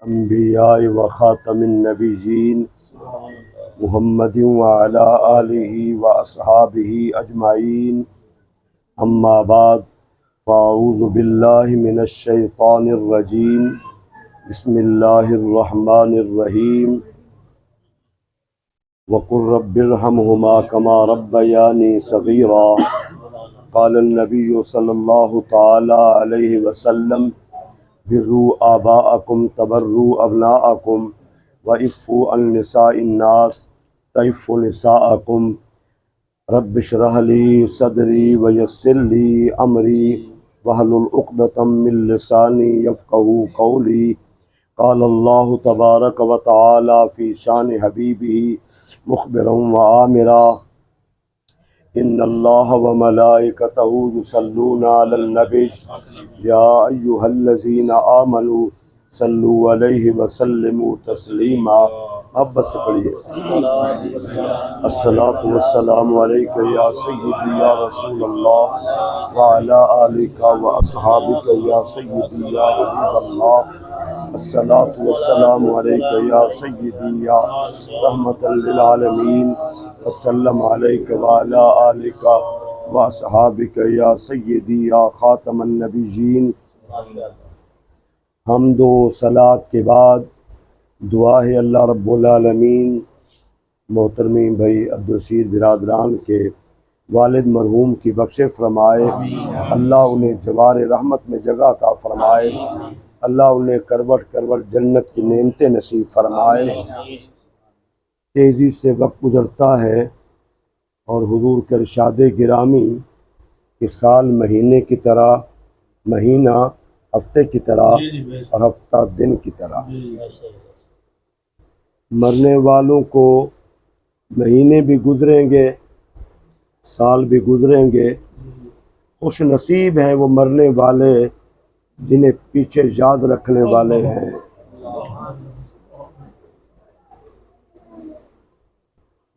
انبیاء و خاتم النبیین محمد وعلی آلہ و اصحابہ اجمعین، اما بعد فاعوذ باللہ من الشیطان الرجیم، بسم اللہ الرحمن الرحیم۔ وقل رب ارحمہما کما ربیانی صغیرا، قال النبی صلی اللہ تعالی علیہ وسلم، بروا آباءکم تبروا ابناءکم وعفوا عن نساء الناس تعفوا نساءکم۔ رب اشرح لی صدری ویسر لی امری واحلل عقدۃ من لسانی یفقہوا قولی۔ قال اللہ تبارک و تعالی فی شان حبیبہ مخبرا وآمرا، ان اللہ وملائکتہ یصلون علی النبی یا ایہا الذین آمنوا صلوا علیہ وسلموا تسلیما۔ اب بس پڑھیے، الصلاۃ والسلام علیک یا سیدی یا رسول اللہ وعلی آلک واصحابک یا سیدی یا حبیب اللہ۔ الصلاۃ والسلام علیک یا سیدی یا رحمۃ للعالمین، وسلم علیک وعلی آلک واصحابک یا سیدی یا خاتم النبیین۔ حمد و صلاۃ کے بعد دعا ہے اللہ رب العالمین محترمی بھائی عبدالرشید برادران کے والد مرحوم کی بخش فرمائے، اللہ انہیں جوار رحمت میں جگہ عطا فرمائے، اللہ انہیں کروٹ کروٹ جنت کی نعمتیں نصیب فرمائے۔ تیزی سے وقت گزرتا ہے اور حضور کے ارشاد گرامی کہ سال مہینے کی طرح، مہینہ ہفتے کی طرح اور ہفتہ دن کی طرح۔ مرنے والوں کو مہینے بھی گزریں گے، سال بھی گزریں گے، خوش نصیب ہیں وہ مرنے والے جنہیں پیچھے یاد رکھنے والے ہیں۔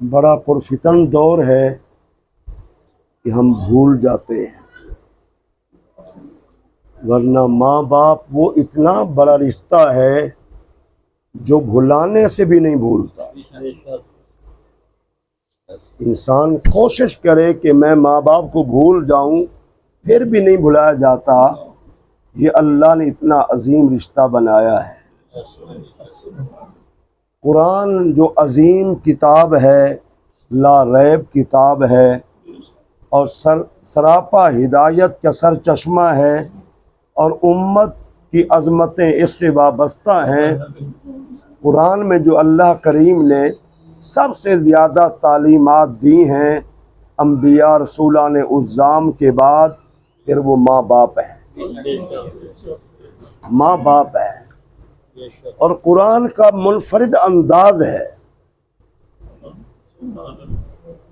بڑا پرفتن دور ہے کہ ہم بھول جاتے ہیں، ورنہ ماں باپ وہ اتنا بڑا رشتہ ہے جو بھلانے سے بھی نہیں بھولتا۔ انسان کوشش کرے کہ میں ماں باپ کو بھول جاؤں پھر بھی نہیں بھلایا جاتا، یہ اللہ نے اتنا عظیم رشتہ بنایا ہے۔ قرآن جو عظیم کتاب ہے، لا ریب کتاب ہے اور سراپا ہدایت کا سر چشمہ ہے، اور امت کی عظمتیں اس سے وابستہ ہیں۔ قرآن میں جو اللہ کریم نے سب سے زیادہ تعلیمات دی ہیں انبیاء رسولان عظام کے بعد، پھر وہ ماں باپ ہیں، ماں باپ ہے۔ اور قرآن کا منفرد انداز ہے،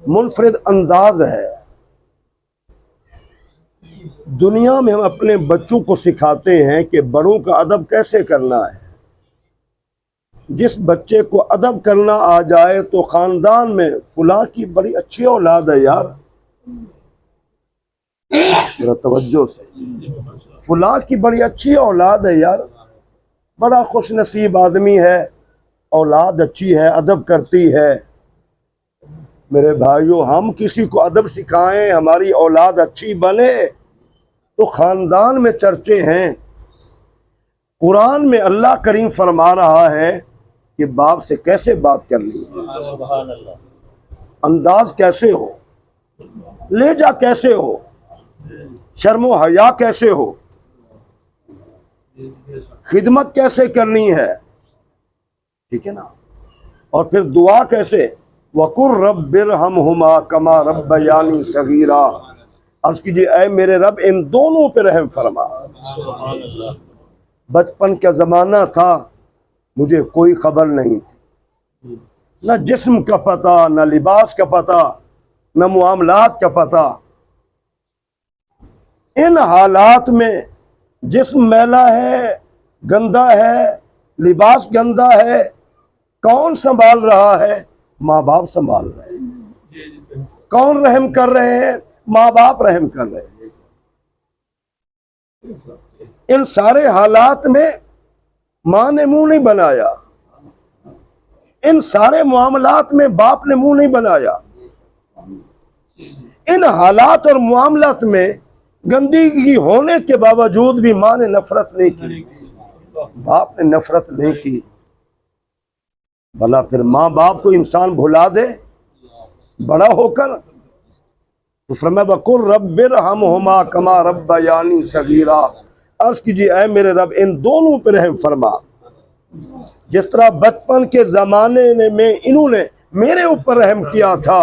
منفرد انداز ہے۔ دنیا میں ہم اپنے بچوں کو سکھاتے ہیں کہ بڑوں کا ادب کیسے کرنا ہے۔ جس بچے کو ادب کرنا آ جائے تو خاندان میں فلاں کی بڑی اچھی اولاد ہے یار، ذرا توجہ سے، فلاں کی بڑی اچھی اولاد ہے یار، بڑا خوش نصیب آدمی ہے، اولاد اچھی ہے، ادب کرتی ہے۔ میرے بھائیو، ہم کسی کو ادب سکھائیں، ہماری اولاد اچھی بنے تو خاندان میں چرچے ہیں۔ قرآن میں اللہ کریم فرما رہا ہے کہ باپ سے کیسے بات کرنی ہے، انداز کیسے ہو، لہجہ کیسے ہو، شرم و حیا کیسے ہو، خدمت کیسے کرنی ہے، ٹھیک ہے نا؟ اور پھر دعا کیسے، وَقُلْ رَبِّ ارْحَمْهُمَا كَمَا رَبَّيَانِي صَغِيرًا۔ عرض کیجیے اے میرے رب ان دونوں پہ رحم فرما۔ بچپن کا زمانہ تھا، مجھے کوئی خبر نہیں تھی، نہ جسم کا پتہ، نہ لباس کا پتہ، نہ معاملات کا پتہ۔ ان حالات میں جسم میلا ہے، گندا ہے، لباس گندا ہے، کون سنبھال رہا ہے؟ ماں باپ سنبھال رہے ہیں۔ کون رحم کر رہے ہیں؟ ماں باپ رحم کر رہے ہیں۔ ان سارے حالات میں ماں نے منہ نہیں بنایا، ان سارے معاملات میں باپ نے منہ نہیں بنایا، ان حالات اور معاملات میں گندگی ہونے کے باوجود بھی ماں نے نفرت نہیں کی، باپ نے نفرت نہیں کی۔ بھلا پھر ماں باپ کو انسان بھلا دے بڑا ہو کر؟ تو فرمایا وَقُلْ رَبِّ ارْحَمْهُمَا كَمَا رَبَّيَانِي صَغِيرًا، عرض کیجیے اے میرے رب ان دونوں پہ رحم فرما، جس طرح بچپن کے زمانے میں انہوں نے میرے اوپر رحم کیا تھا،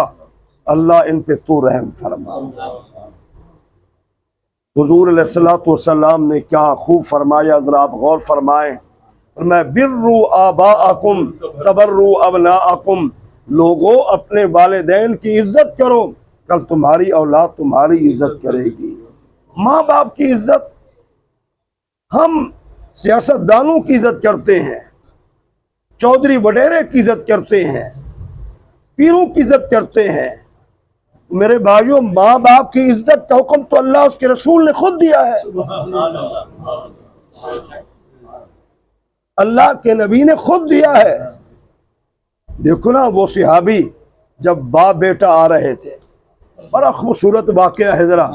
اللہ ان پہ تو رحم فرما۔ حضور علیہ الصلوۃ والسلام نے کیا خوب فرمایا، ذرا آپ غور فرمائیں۔ فرمایا بروا آباءکم تبروا ابناءکم، لوگوں اپنے والدین کی عزت کرو، کل تمہاری اولاد تمہاری عزت کرے گی۔ ماں باپ کی عزت ہم سیاست دانوں کی عزت کرتے ہیں، چودھری وڈیرے کی عزت کرتے ہیں، پیروں کی عزت کرتے ہیں۔ میرے بھائیوں، ماں باپ کی عزت کا حکم تو اللہ اس کے رسول نے خود دیا ہے، اللہ کے نبی نے خود دیا ہے۔ دیکھو نا وہ صحابی جب باپ بیٹا آ رہے تھے، بڑا خوبصورت واقعہ ہے، ذرا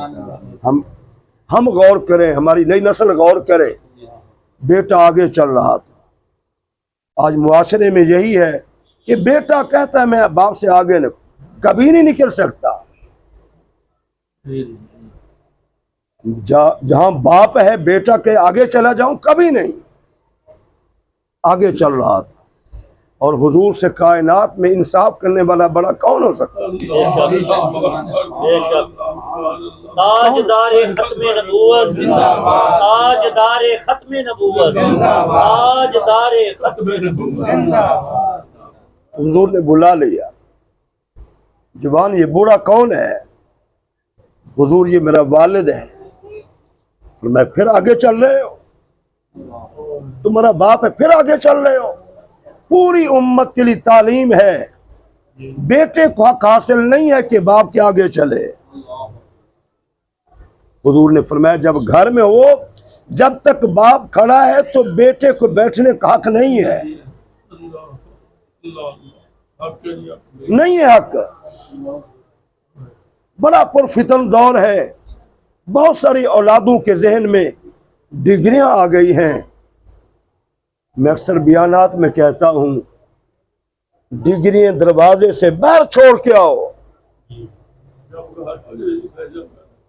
ہم غور کریں، ہماری نئی نسل غور کرے۔ بیٹا آگے چل رہا تھا، آج معاشرے میں یہی ہے کہ بیٹا کہتا ہے میں باپ سے آگے کبھی نہیں نکل سکتا۔ جہاں باپ ہے بیٹا کے آگے چلا جاؤں، کبھی نہیں، آگے چل رہا تھا۔ اور حضور سے کائنات میں انصاف کرنے والا بڑا کون ہو سکتا ہے؟ تاجدار ختم نبوت زندہ باد، تاجدار ختم نبوت زندہ باد، تاجدار ختم نبوت زندہ باد۔ حضور نے بلا لیا، جوان یہ بوڑھا کون ہے؟ حضور یہ میرا والد ہے۔ میں پھر آگے چل رہے ہو، تمہارا باپ ہے پھر آگے چل رہے ہو۔ پوری امت کے لیے تعلیم ہے، بیٹے کو حق حاصل نہیں ہے کہ باپ کے آگے چلے۔ حضور نے فرمایا جب گھر میں ہو، جب تک باپ کھڑا ہے تو بیٹے کو بیٹھنے کا حق نہیں ہے، نہیں ہے حق۔ بڑا پرفتن دور ہے، بہت ساری اولادوں کے ذہن میں ڈگریاں آ گئی ہیں۔ میں اکثر بیانات میں کہتا ہوں ڈگریاں دروازے سے باہر چھوڑ کے آؤ،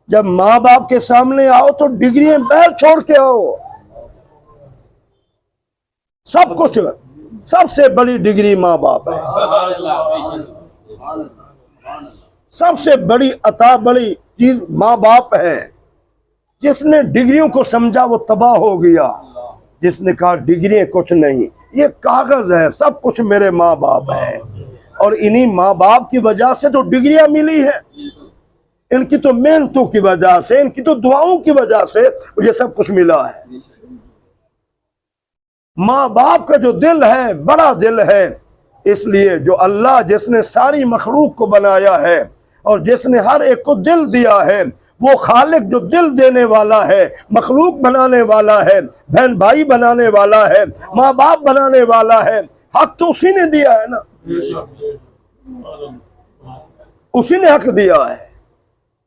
جب ماں باپ کے سامنے آؤ تو ڈگریاں باہر چھوڑ کے آؤ۔ سب کچھ، سب سے بڑی ڈگری ماں باپ ہے، سب سے بڑی عطا، بڑی چیز ماں باپ ہے۔ جس نے ڈگریوں کو سمجھا وہ تباہ ہو گیا، جس نے کہا ڈگری کچھ نہیں، یہ کاغذ ہے، سب کچھ میرے ماں باپ ہیں، اور انہی ماں باپ کی وجہ سے تو ڈگریاں ملی ہیں، ان کی تو محنتوں کی وجہ سے، ان کی تو دعاؤں کی وجہ سے مجھے سب کچھ ملا ہے۔ ماں باپ کا جو دل ہے بڑا دل ہے، اس لیے جو اللہ جس نے ساری مخلوق کو بنایا ہے اور جس نے ہر ایک کو دل دیا ہے، وہ خالق جو دل دینے والا ہے، مخلوق بنانے والا ہے، بہن بھائی بنانے والا ہے، ماں باپ بنانے والا ہے، حق تو اسی نے دیا ہے نا، اسی نے حق دیا ہے۔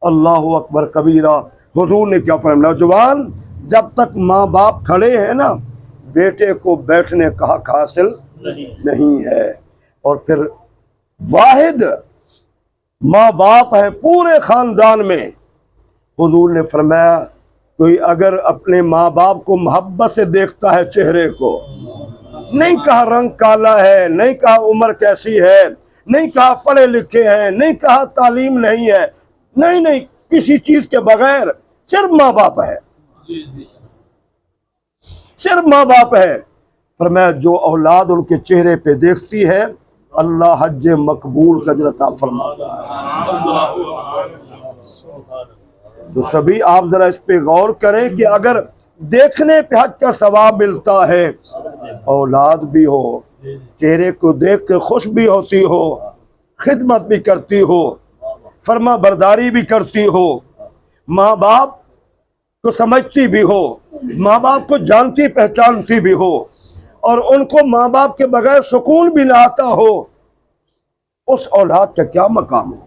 اللہ اکبر کبیرہ۔ حضور نے کیا فرمایا؟ نوجوان جب تک ماں باپ کھڑے ہیں نا، بیٹے کو بیٹھنے کا حق حاصل نہیں ہے۔ اور پھر واحد ماں باپ ہے پورے خاندان میں۔ حضور نے فرمایا کوئی اگر اپنے ماں باپ کو محبت سے دیکھتا ہے چہرے کو، نہیں کہا رنگ کالا ہے، نہیں کہا عمر کیسی ہے، نہیں کہا پڑھے لکھے ہیں، نہیں کہا تعلیم نہیں ہے، نہیں، کسی چیز کے بغیر صرف ماں باپ ہے، صرف ماں باپ ہے۔ فرمایا جو اولاد ان کے چہرے پہ دیکھتی ہے اللہ حج مقبول کا اجر عطا فرماتا ہے۔ تو سبھی آپ ذرا اس پہ غور کریں کہ اگر دیکھنے پہ حج کا ثواب ملتا ہے، اولاد بھی ہو، چہرے کو دیکھ کے خوش بھی ہوتی ہو، خدمت بھی کرتی ہو، فرما برداری بھی کرتی ہو، ماں باپ کو سمجھتی بھی ہو، ماں باپ کو جانتی پہچانتی بھی ہو، اور ان کو ماں باپ کے بغیر سکون بھی نہ آتا ہو، اس اولاد کا کیا مقام ہے؟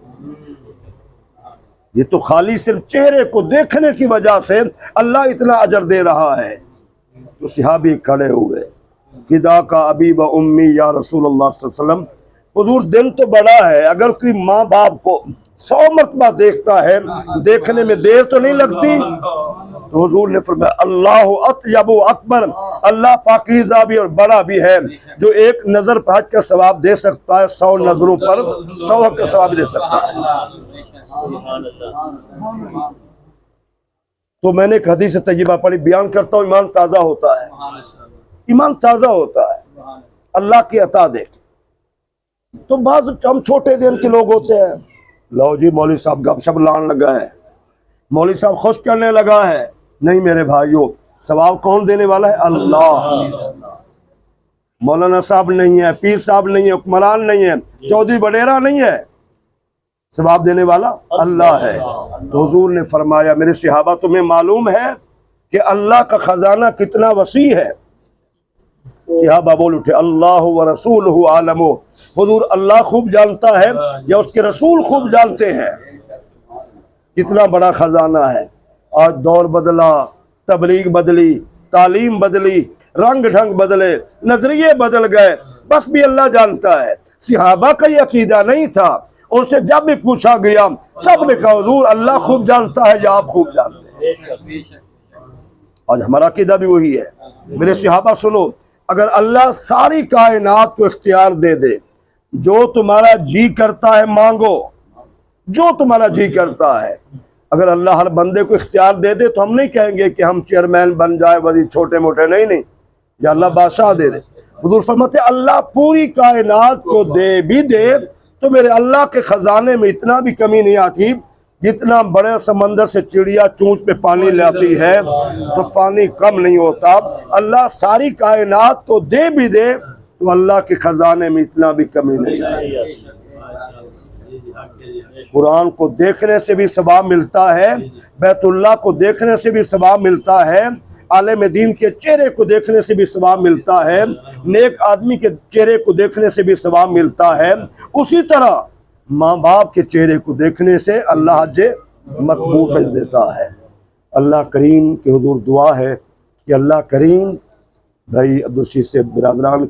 یہ تو خالی صرف چہرے کو دیکھنے کی وجہ سے اللہ اتنا اجر دے رہا ہے۔ تو صحابی کھڑے ہوئے، فدا کا ابی و امی یا رسول اللہ صلی اللہ علیہ وسلم، حضور دن تو بڑا ہے، اگر کوئی ماں باپ کو 100 مرتبہ دیکھتا ہے، دیکھنے میں دیر تو نہیں لگتی؟ تو حضور نے فرمایا اللہ اطیب و اکبر، اللہ پاکیزہ بھی اور بڑا بھی ہے، جو ایک نظر پر حج کا ثواب دے سکتا ہے 100 نظروں پر 100 حج کا ثواب دے سکتا ہے۔ تو میں نے ایک حدیث طیبہ پڑھی، بیان کرتا ہوں، ایمان تازہ ہوتا ہے، ایمان تازہ ہوتا ہے اللہ کی عطا دیکھ۔ تو بعض ہم چھوٹے دن کے لوگ ہوتے ہیں، لو جی مولوی صاحب گپ شپ لان لگا ہے، مولوی صاحب خوش کرنے لگا ہے۔ نہیں میرے بھائیوں، ثواب کون دینے والا ہے؟ اللہ۔ مولانا صاحب نہیں ہے، پیر صاحب نہیں ہے، حکمران نہیں ہے، چودھری وڈیرا نہیں ہے، ثواب دینے والا اللہ ہے۔ تو حضور نے فرمایا میرے صحابہ تمہیں معلوم ہے کہ اللہ کا خزانہ کتنا وسیع ہے؟ صحابہ بول اٹھے اللہ و رسولہ عالم، حضور اللہ خوب جانتا ہے یا اس کے رسول خوب جانتے ہیں کتنا بڑا خزانہ ہے۔ آج دور بدلا، تبلیغ بدلی، تعلیم بدلی، رنگ ڈھنگ بدلے، نظریے بدل گئے، بس بھی اللہ جانتا ہے۔ صحابہ کا یہ عقیدہ نہیں تھا، ان سے جب بھی پوچھا گیا سب نے کہا حضور اللہ خوب جانتا ہے یا آپ خوب جانتے ہیں۔ آج ہمارا عقیدہ بھی وہی ہے۔ میرے صحابہ سنو، اگر اللہ ساری کائنات کو اختیار دے دے، جو تمہارا جی کرتا ہے مانگو، جو تمہارا جی کرتا ہے، اگر اللہ ہر بندے کو اختیار دے دے تو ہم نہیں کہیں گے کہ ہم چیئرمین بن جائے، وزیر چھوٹے موٹے، نہیں، یا اللہ بادشاہ دے دے۔ حضور فرماتے اللہ پوری کائنات کو دے بھی دے تو میرے اللہ کے خزانے میں اتنا بھی کمی نہیں آتی، جتنا بڑے سمندر سے چڑیا چونچ پہ پانی لاتی ہے تو پانی کم نہیں ہوتا۔ اللہ ساری کائنات کو دے بھی دے تو اللہ کے خزانے میں اتنا بھی کمی نہیں آتی۔ قرآن کو دیکھنے سے بھی ثواب ملتا ہے، بیت اللہ کو دیکھنے سے بھی ثواب ملتا ہے، عالم دین کے چہرے کو دیکھنے سے بھی ثواب ملتا ہے، نیک آدمی کے چہرے کو دیکھنے سے بھی ثواب ملتا ہے۔ اسی طرح ماں باپ کے چہرے کو دیکھنے سے اللہ حج مقبول کر دیتا ہے۔ اللہ کریم کے حضور دعا ہے کہ اللہ کریم بھائی عبدالرشید سے برادران